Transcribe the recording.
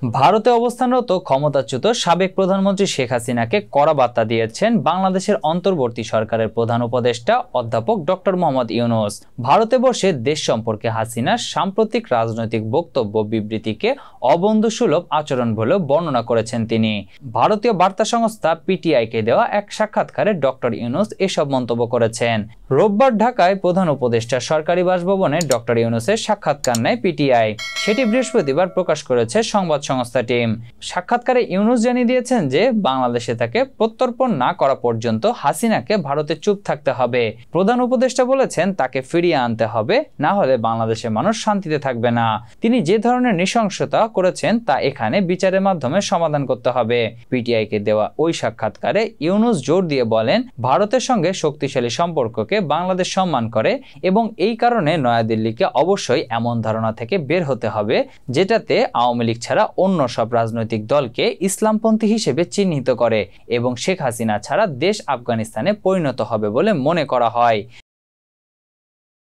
ভারতে অবস্থানরত ক্ষমতাচ্যুত সাবেক প্রধানমন্ত্রী শেখ হাসিনাকে কড়া বার্তা দিয়েছেন বাংলাদেশের অন্তর্বর্তী সরকারের প্রধান উপদেষ্টা অধ্যাপক ডক্টর মোহাম্মদ ইউনূস। ভারতে বসে দেশ সম্পর্কে হাসিনার সাম্প্রতিক রাজনৈতিক বক্তব্য বিবৃতিকে অবন্ধুসুলভ আচরণ বলে বর্ণনা করেছেন তিনি। ভারতীয় বার্তা সংস্থা পিটিআইকে দেওয়া এক সাক্ষাৎকারে ডক্টর ইউনূস এসব মন্তব্য করেছেন। রোববার ঢাকায় প্রধান উপদেষ্টা সরকারি বাসভবনে ডক্টর ইউনূসের সাক্ষাৎকার নেয় পিটিআই। সেটি বৃহস্পতিবার প্রকাশ করেছে সংবাদ সংস্থাটি। সাক্ষাৎকারে ইউনূস জানিয়ে দিয়েছেন যে বাংলাদেশে তাকে প্রত্যর্পণ না করা পর্যন্ত হাসিনাকে ভারতে চুপ থাকতে হবে। প্রধান উপদেষ্টা বলেছেন তাকে ফিরিয়ে আনতে হবে, না হলে বাংলাদেশের মানুষ শান্তিতে থাকবে না। তিনি যে ধরনের নৃশংসতা করেছেন তা এখানে বিচারের মাধ্যমে সমাধান করতে হবে। পিটিআইকে দেওয়া ওই সাক্ষাৎকারে ইউনূস জোর দিয়ে বলেন, ভারতের সঙ্গে শক্তিশালী সম্পর্ককে বাংলাদেশ সম্মান করে এবং এই কারণে নয়াদিল্লিকে অবশ্যই এমন ধারণা থেকে বের হতে হবে যেটাতে আওয়ামী লীগ ছাড়া অন্য সব রাজনৈতিক দলকে ইসলামপন্থী হিসেবে চিহ্নিত করে এবং শেখ হাসিনা ছাড়া দেশ আফগানিস্তানে পরিণত হবে বলে মনে করা হয়।